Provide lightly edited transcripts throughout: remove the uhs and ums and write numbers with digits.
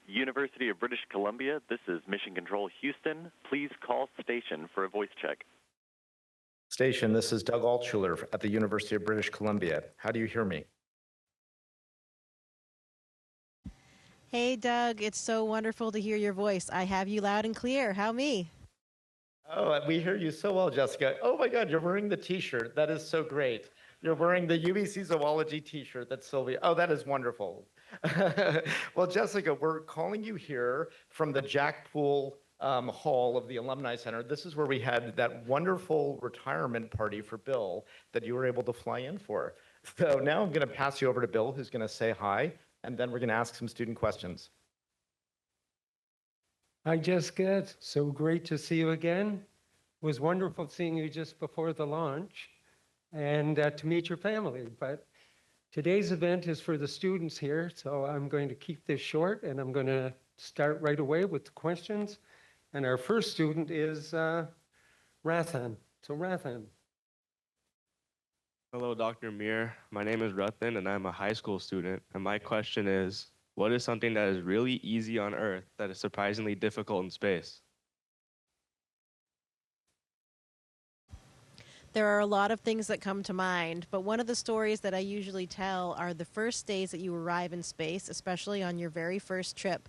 University of British Columbia, this is Mission Control Houston. Please call station for a voice check. Station, this is Doug Altshuler at the University of British Columbia. How do you hear me? Hey, Doug, it's so wonderful to hear your voice. I have you loud and clear. How me? Oh, we hear you so well, Jessica. Oh my God, you're wearing the t-shirt. That is so great. You're wearing the UBC Zoology t-shirt. That's Sylvia. Oh, that is wonderful. Well, Jessica, we're calling you here from the Jack Poole Hall of the Alumni Center. This is where we had that wonderful retirement party for Bill that you were able to fly in for. So now I'm going to pass you over to Bill, who's going to say hi, and then we're going to ask some student questions. Hi, Jessica. It's so great to see you again. It was wonderful seeing you just before the launch and to meet your family. But today's event is for the students here, so I'm going to keep this short and I'm going to start right away with the questions. And our first student is Rathan. So Rathan. Hello, Dr. Meir. My name is Rathan, and I'm a high school student. And my question is, what is something that is really easy on Earth that is surprisingly difficult in space? There are a lot of things that come to mind, but one of the stories that I usually tell are the first days that you arrive in space, especially on your very first trip.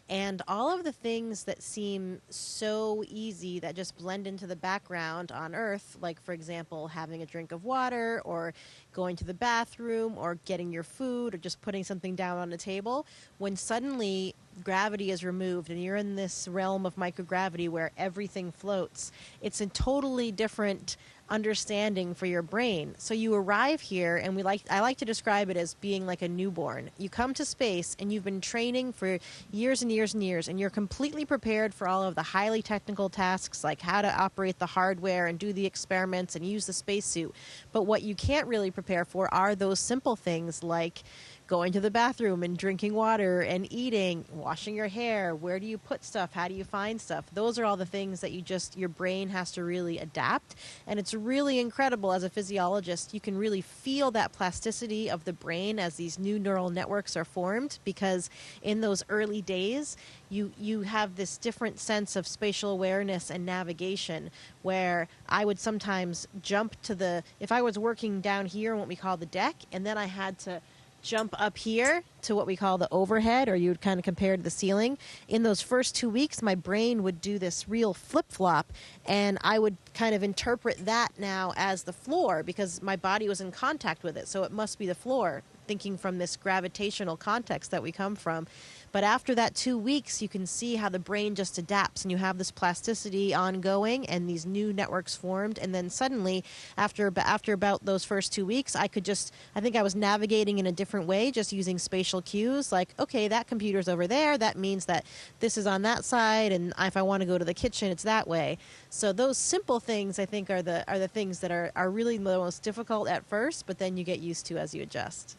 And all of the things that seem so easy that just blend into the background on Earth, like, for example, having a drink of water or going to the bathroom or getting your food or just putting something down on a table, when suddenly gravity is removed and you're in this realm of microgravity where everything floats, it's a totally different understanding for your brain. So you arrive here, and I like to describe it as being like a newborn. You come to space and you've been training for years and years and years, and you're completely prepared for all of the highly technical tasks like how to operate the hardware and do the experiments and use the spacesuit. But what you can't really prepare for are those simple things like going to the bathroom and drinking water and eating, washing your hair, where do you put stuff, how do you find stuff. Those are all the things that your brain has to really adapt. And it's really incredible as a physiologist. You can really feel that plasticity of the brain as these new neural networks are formed, because in those early days, you have this different sense of spatial awareness and navigation, where I would sometimes jump to if I was working down here in what we call the deck, and then I had to jump up here to what we call the overhead, or you would kind of compare to the ceiling. In those first 2 weeks, my brain would do this real flip-flop, and I would kind of interpret that now as the floor because my body was in contact with it, so it must be the floor, thinking from this gravitational context that we come from. But after that 2 weeks, you can see how the brain just adapts, and you have this plasticity ongoing and these new networks formed. And then suddenly, after about those first 2 weeks, I think I was navigating in a different way, just using spatial cues like, okay, that computer's over there. That means that this is on that side. And if I want to go to the kitchen, it's that way. So those simple things, I think, are the things that are really the most difficult at first, but then you get used to as you adjust.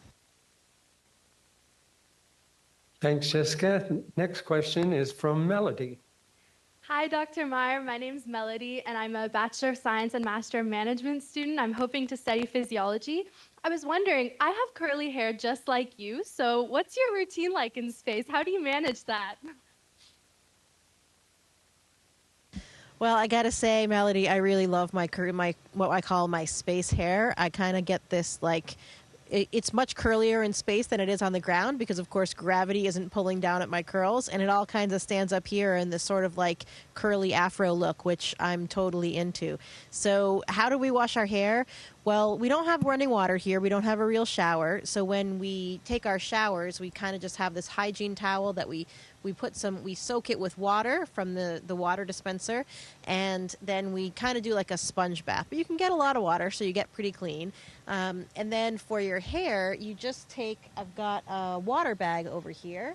Thanks, Jessica. Next question is from Melody. Hi, Dr. Meir. My name's Melody, and I'm a Bachelor of Science and Master of Management student. I'm hoping to study physiology. I was wondering, I have curly hair just like you, so what's your routine like in space? How do you manage that? Well, I gotta say, Melody, I really love my what I call my space hair. I kind of get this it's much curlier in space than it is on the ground because, of course, gravity isn't pulling down at my curls, and it all kinds of stands up here in this sort of like curly afro look, which I'm totally into. So how do we wash our hair? Well, we don't have running water here. We don't have a real shower. So when we take our showers, we kind of just have this hygiene towel that we soak it with water from the water dispenser, and then we kind of do like a sponge bath. But you can get a lot of water, so you get pretty clean. And then for your hair, you just I've got a water bag over here.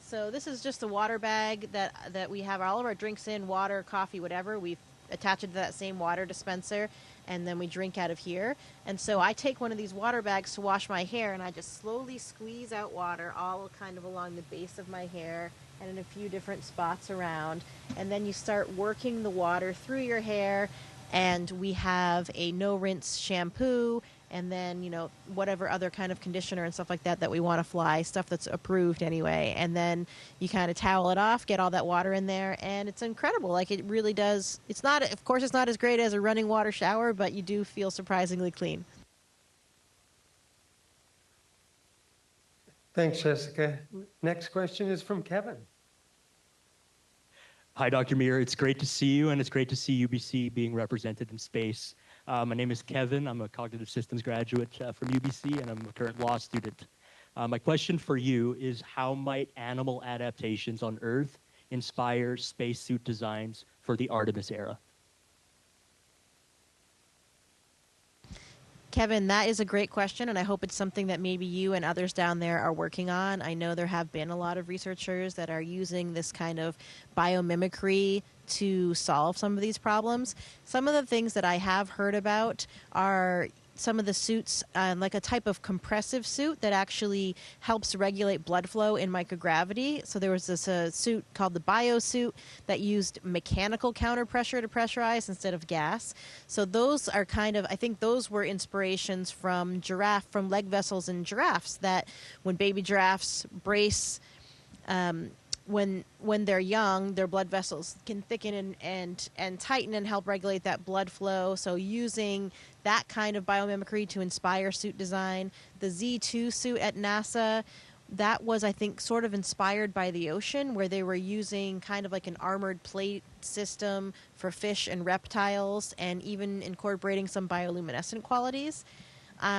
So this is just a water bag that we have all of our drinks in, water, coffee, whatever. We've attached it to that same water dispenser, and then we drink out of here. And so I take one of these water bags to wash my hair, and I just slowly squeeze out water all kind of along the base of my hair and in a few different spots around. And then you start working the water through your hair, and we have a no-rinse shampoo and then, whatever other kind of conditioner and stuff like that that we want to fly, stuff that's approved anyway. And then you kind of towel it off, get all that water in there, and it's incredible. Like, it really does. It's not, of course, it's not as great as a running water shower, but you do feel surprisingly clean. Thanks, Jessica. Next question is from Kevin. Hi, Dr. Meir. It's great to see you, and it's great to see UBC being represented in space. My name is Kevin. I'm a cognitive systems graduate from UBC, and I'm a current law student. My question for you is, how might animal adaptations on Earth inspire spacesuit designs for the Artemis era? Kevin, that is a great question, and I hope it's something that maybe you and others down there are working on. I know there have been a lot of researchers that are using this kind of biomimicry to solve some of these problems. Some of the things that I have heard about are some of the suits, like a type of compressive suit that actually helps regulate blood flow in microgravity. So there was this suit called the biosuit that used mechanical counterpressure to pressurize instead of gas. So those are I think those were inspirations from leg vessels in giraffes, that when baby giraffes brace, when they're young, their blood vessels can thicken and tighten and help regulate that blood flow. So using that kind of biomimicry to inspire suit design. The Z2 suit at NASA, that was, I think, sort of inspired by the ocean, where they were using kind of like an armored plate system for fish and reptiles, and even incorporating some bioluminescent qualities.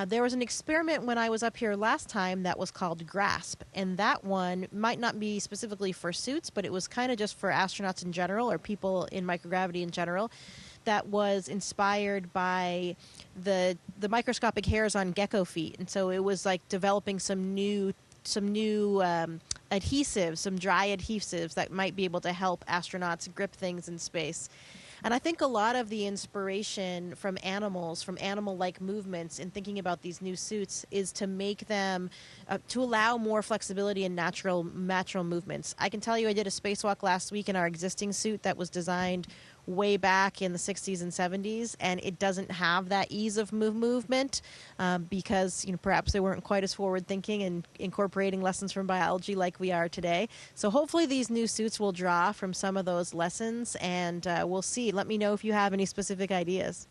There was an experiment when I was up here last time that was called GRASP, and that one might not be specifically for suits, but it was kind of just for astronauts in general, or people in microgravity in general, that was inspired by the microscopic hairs on gecko feet. And so it was like developing some new adhesives, some dry adhesives that might be able to help astronauts grip things in space. And I think a lot of the inspiration from animals, from animal-like movements in thinking about these new suits, is to make them, to allow more flexibility in natural movements. I can tell you I did a spacewalk last week in our existing suit that was designed way back in the 60s and 70s, and it doesn't have that ease of movement because perhaps they weren't quite as forward thinking and incorporating lessons from biology like we are today. So hopefully these new suits will draw from some of those lessons, and we'll see. Let me know if you have any specific ideas.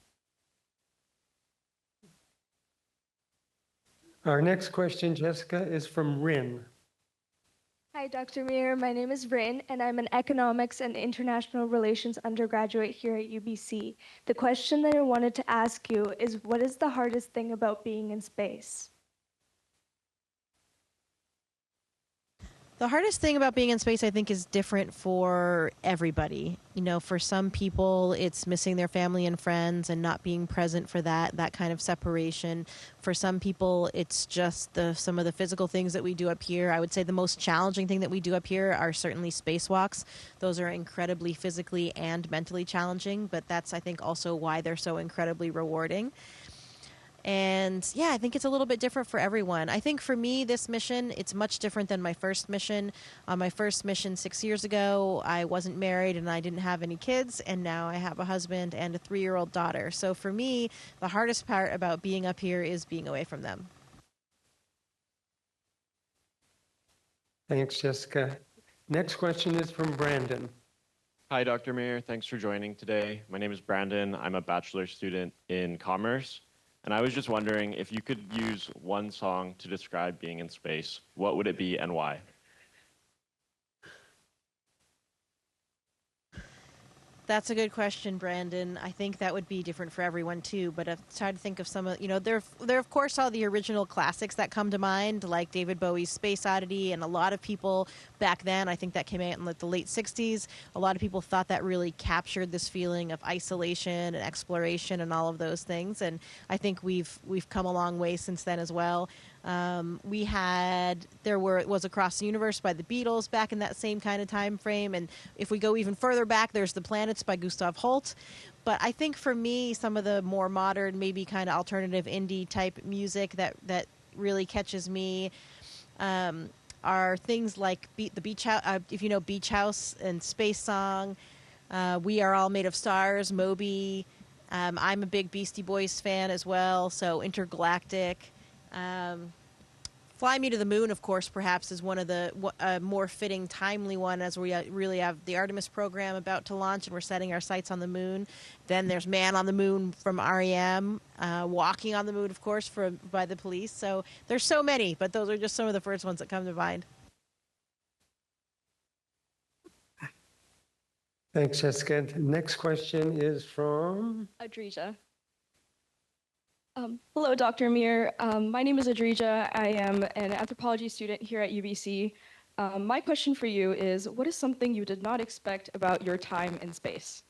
Our next question, Jessica, is from Rin. Hi, Dr. Meir. My name is Rin, and I'm an economics and international relations undergraduate here at UBC. The question that I wanted to ask you is, what is the hardest thing about being in space? The hardest thing about being in space, I think, is different for everybody. For some people, it's missing their family and friends and not being present for that kind of separation. For some people, it's just some of the physical things that we do up here. I would say the most challenging thing that we do up here are certainly spacewalks. Those are incredibly physically and mentally challenging, but that's, I think, also why they're so incredibly rewarding. And yeah, I think it's a little bit different for everyone. I think for me, this mission, it's much different than my first mission. On my first mission 6 years ago, I wasn't married and I didn't have any kids, and now I have a husband and a 3-year-old daughter. So for me, the hardest part about being up here is being away from them. Thanks, Jessica. Next question is from Brandon. Hi, Dr. Meir. Thanks for joining today. My name is Brandon. I'm a bachelor student in commerce. And I was just wondering, if you could use one song to describe being in space, what would it be and why? That's a good question, Brandon. I think that would be different for everyone too. But I've tried to think of some of, there of course all the original classics that come to mind, like David Bowie's Space Oddity, and a lot of people back then, I think that came out in the late 60s. A lot of people thought that really captured this feeling of isolation and exploration and all of those things. And I think we've come a long way since then as well. It was Across the Universe by the Beatles back in that same kind of time frame, and if we go even further back, there's The Planets by Gustav Holst. But I think for me, some of the more modern, maybe kind of alternative indie type music that really catches me are things like the Beach House, if you know Beach House and Space Song, We Are All Made of Stars, Moby. I'm a big Beastie Boys fan as well, so Intergalactic. Fly Me to the Moon, of course, perhaps is one of the more fitting, timely one, as we really have the Artemis program about to launch, and we're setting our sights on the moon. Then there's Man on the Moon from REM, Walking on the Moon, of course, by the Police. So there's so many, but those are just some of the first ones that come to mind. Thanks, Jessica. The next question is from Adrija. Hello, Dr. Meir. My name is Adrija. I am an anthropology student here at UBC. My question for you is, what is something you did not expect about your time in space?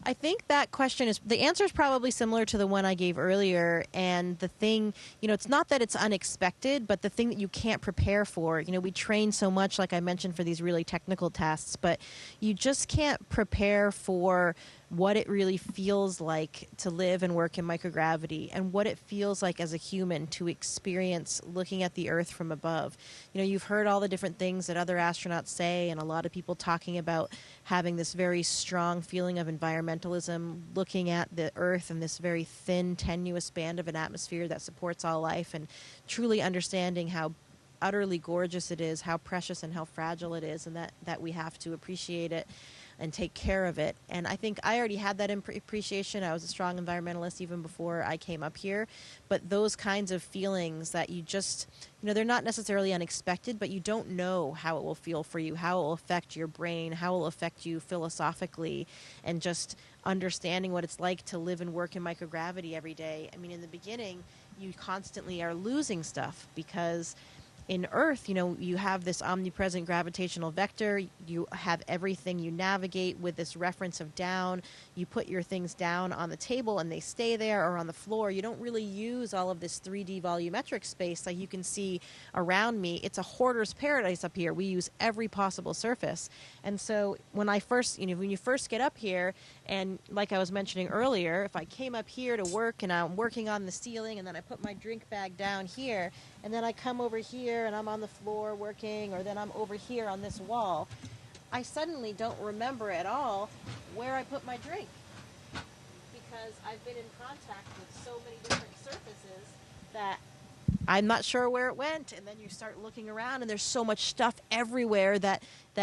I think that question the answer is probably similar to the one I gave earlier. And the thing, it's not that it's unexpected, but the thing that you can't prepare for. We train so much, like I mentioned, for these really technical tasks, but you just can't prepare for what it really feels like to live and work in microgravity, and what it feels like as a human to experience looking at the Earth from above. You've heard all the different things that other astronauts say, and a lot of people talking about having this very strong feeling of environmentalism, looking at the Earth and this very thin, tenuous band of an atmosphere that supports all life, and truly understanding how utterly gorgeous it is, how precious and how fragile it is, and that we have to appreciate it and take care of it. And I think I already had that appreciation. I was a strong environmentalist even before I came up here. But those kinds of feelings that you just, they're not necessarily unexpected, but you don't know how it will feel for you, how it will affect your brain, how it will affect you philosophically, and just understanding what it's like to live and work in microgravity every day. I mean, in the beginning, you constantly are losing stuff because in Earth, you have this omnipresent gravitational vector. You have everything you navigate with this reference of down. You put your things down on the table and they stay there, or on the floor. You don't really use all of this 3D volumetric space like you can see around me. It's a hoarder's paradise up here. We use every possible surface. And so when you first get up here, and like I was mentioning earlier, if I came up here to work and I'm working on the ceiling, and then I put my drink bag down here, and then I come over here and I'm on the floor working, or then I'm over here on this wall, I suddenly don't remember at all where I put my drink, because I've been in contact with so many different surfaces that I'm not sure where it went. And then you start looking around and there's so much stuff everywhere that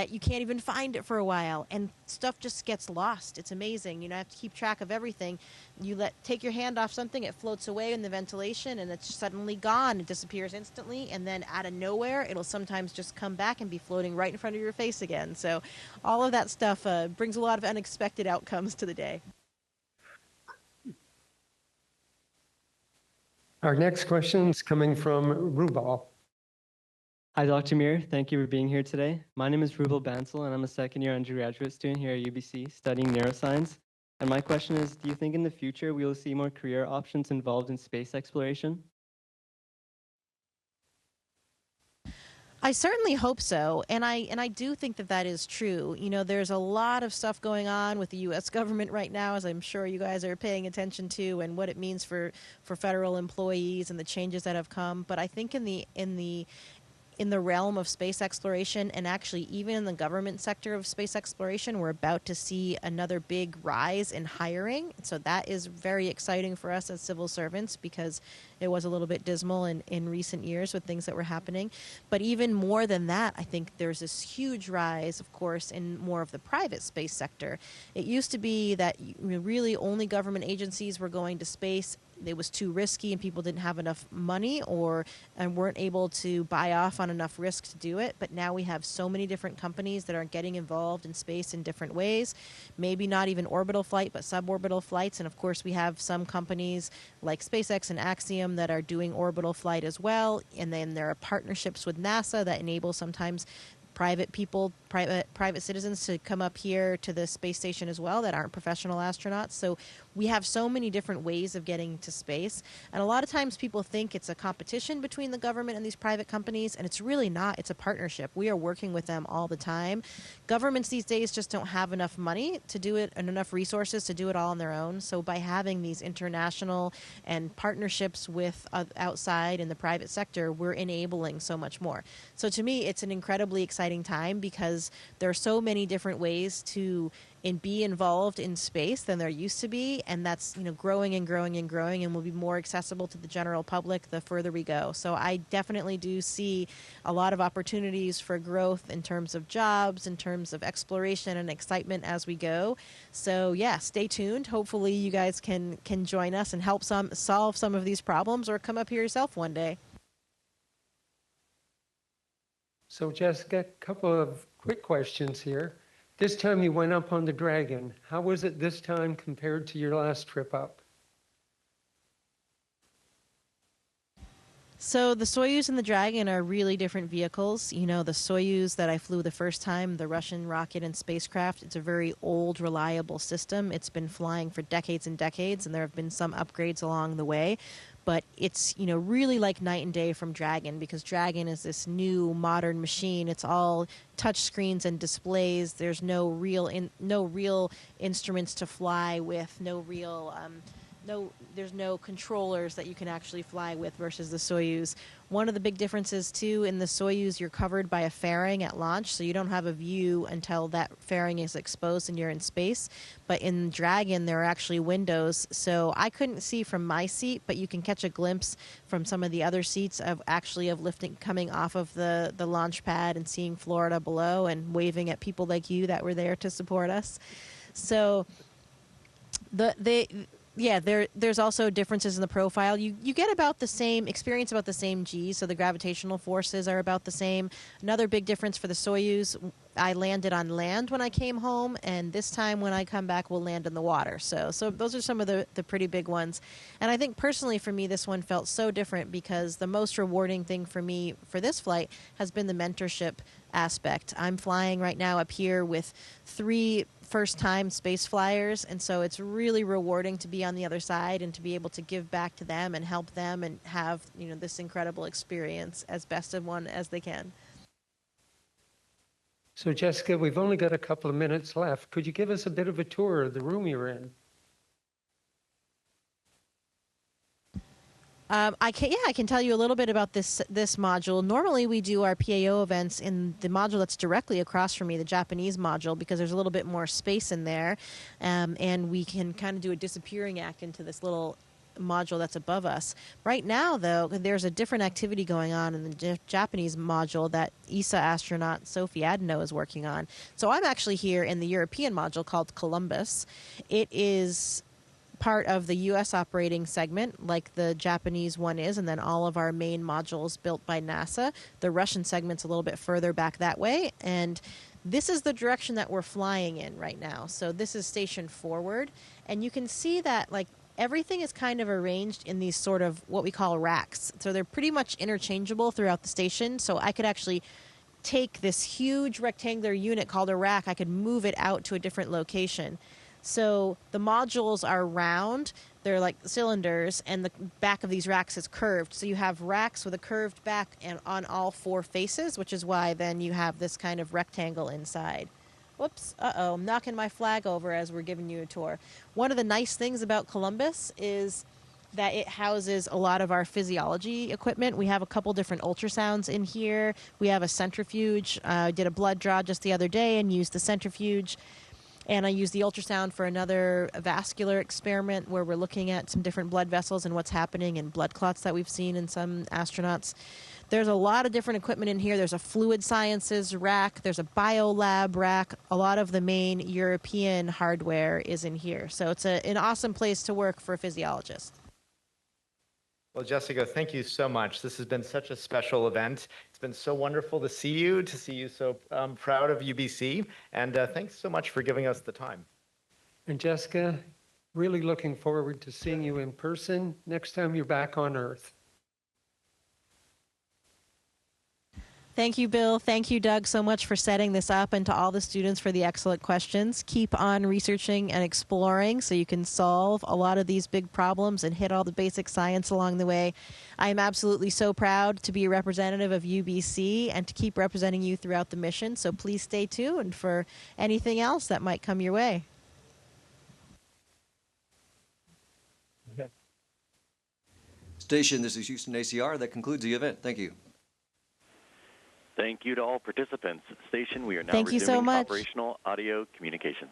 you can't even find it for a while, and stuff just gets lost. It's amazing. I have to keep track of everything. You take your hand off something, it floats away in the ventilation and it's suddenly gone. It disappears instantly, and then out of nowhere it'll sometimes just come back and be floating right in front of your face again. So all of that stuff brings a lot of unexpected outcomes to the day. our next question is coming from Rubal. Hi, Dr. Meir. Thank you for being here today. My name is Rubal Bansal, and I'm a second-year undergraduate student here at UBC studying neuroscience. And my question is, do you think in the future we will see more career options involved in space exploration? I certainly hope so, and I do think that is true. There's a lot of stuff going on with the U.S. government right now, as I'm sure you guys are paying attention to, and what it means for federal employees and the changes that have come. But I think in the realm of space exploration, and actually even in the government sector of space exploration, we're about to see another big rise in hiring. So that is very exciting for us as civil servants, because it was a little bit dismal in recent years with things that were happening. But even more than that, I think there's this huge rise, of course, in more of the private space sector. It used to be that really only government agencies were going to space. It was too risky and people didn't have enough money and weren't able to buy off on enough risk to do it. But now we have so many different companies that are getting involved in space in different ways, maybe not even orbital flight, but suborbital flights. And of course, we have some companies like SpaceX and Axiom that are doing orbital flight as well. And then there are partnerships with NASA that enable sometimes private citizens to come up here to the space station as well that aren't professional astronauts. So we have so many different ways of getting to space. And a lot of times people think it's a competition between the government and these private companies, and it's really not. It's a partnership. We are working with them all the time. Governments these days just don't have enough money to do it and enough resources to do it all on their own. So by having these international and partnerships with outside in the private sector, we're enabling so much more. So to me, it's an incredibly exciting time because there are so many different ways to be involved in space than there used to be, and that's growing and growing and growing, and will be more accessible to the general public the further we go. So I definitely do see a lot of opportunities for growth in terms of jobs, in terms of exploration and excitement as we go. So yeah, stay tuned. Hopefully you guys can join us and help solve some of these problems, or come up here yourself one day. So Jessica, a couple of quick questions here. This time you went up on the Dragon. How was it this time compared to your last trip up? So the Soyuz and the Dragon are really different vehicles. The Soyuz that I flew the first time, the Russian rocket and spacecraft, it's a very old, reliable system. It's been flying for decades and decades, and there have been some upgrades along the way. But it's, really like night and day from Dragon, because Dragon is this new modern machine. It's all touch screens and displays. There's no real instruments to fly with, there's no controllers that you can actually fly with versus the Soyuz. One of the big differences too, in the Soyuz, you're covered by a fairing at launch, so you don't have a view until that fairing is exposed and you're in space. But in Dragon, there are actually windows, so I couldn't see from my seat, but you can catch a glimpse from some of the other seats of lifting, coming off of the launch pad and seeing Florida below and waving at people like you that were there to support us. So there's also differences in the profile. You get about the same experience, about the same G's, so the gravitational forces are about the same. Another big difference for the Soyuz, I landed on land when I came home, and this time when I come back, we'll land in the water. So those are some of the pretty big ones. And I think personally for me, this one felt so different because the most rewarding thing for me for this flight has been the mentorship aspect. I'm flying right now up here with 3 first-time space flyers, and so it's really rewarding to be on the other side and to be able to give back to them and help them and have this incredible experience as best of one as they can. So Jessica, we've only got a couple of minutes left. Could you give us a bit of a tour of the room you're in? I can tell you a little bit about this module. Normally we do our PAO events in the module that's directly across from me, the Japanese module, because there's a little bit more space in there, and we can kind of do a disappearing act into this little module that's above us. Right now, though, there's a different activity going on in the Japanese module that ESA astronaut Sophie Adno is working on. So I'm actually here in the European module called Columbus. It is part of the U.S. operating segment, like the Japanese one is, and then all of our main modules built by NASA. The Russian segment's a little bit further back that way, and this is the direction that we're flying in right now. So this is station forward, and you can see that everything is kind of arranged in these sort of what we call racks. So they're pretty much interchangeable throughout the station. So I could actually take this huge rectangular unit called a rack, I could move it out to a different location. So the modules are round, they're like cylinders, and the back of these racks is curved. So you have racks with a curved back and on all 4 faces, which is why then you have this kind of rectangle inside. Whoops, I'm knocking my flag over as we're giving you a tour. One of the nice things about Columbus is that it houses a lot of our physiology equipment. We have a couple different ultrasounds in here. We have a centrifuge. I did a blood draw just the other day and used the centrifuge. And I used the ultrasound for another vascular experiment where we're looking at some different blood vessels and what's happening in blood clots that we've seen in some astronauts. There's a lot of different equipment in here. There's a fluid sciences rack. There's a biolab rack. A lot of the main European hardware is in here. So it's an awesome place to work for a physiologist. Well, Jessica, thank you so much. This has been such a special event. It's been so wonderful to see you so proud of UBC, and thanks so much for giving us the time. And Jessica, really looking forward to seeing you in person next time you're back on Earth. Thank you, Bill. Thank you, Doug, so much for setting this up, and to all the students for the excellent questions. Keep on researching and exploring so you can solve a lot of these big problems and hit all the basic science along the way. I am absolutely so proud to be a representative of UBC and to keep representing you throughout the mission, so please stay tuned for anything else that might come your way. Station, this is Houston ACR. That concludes the event. Thank you. Thank you to all participants. Station, we are now Thank you so resuming much. operational audio communications.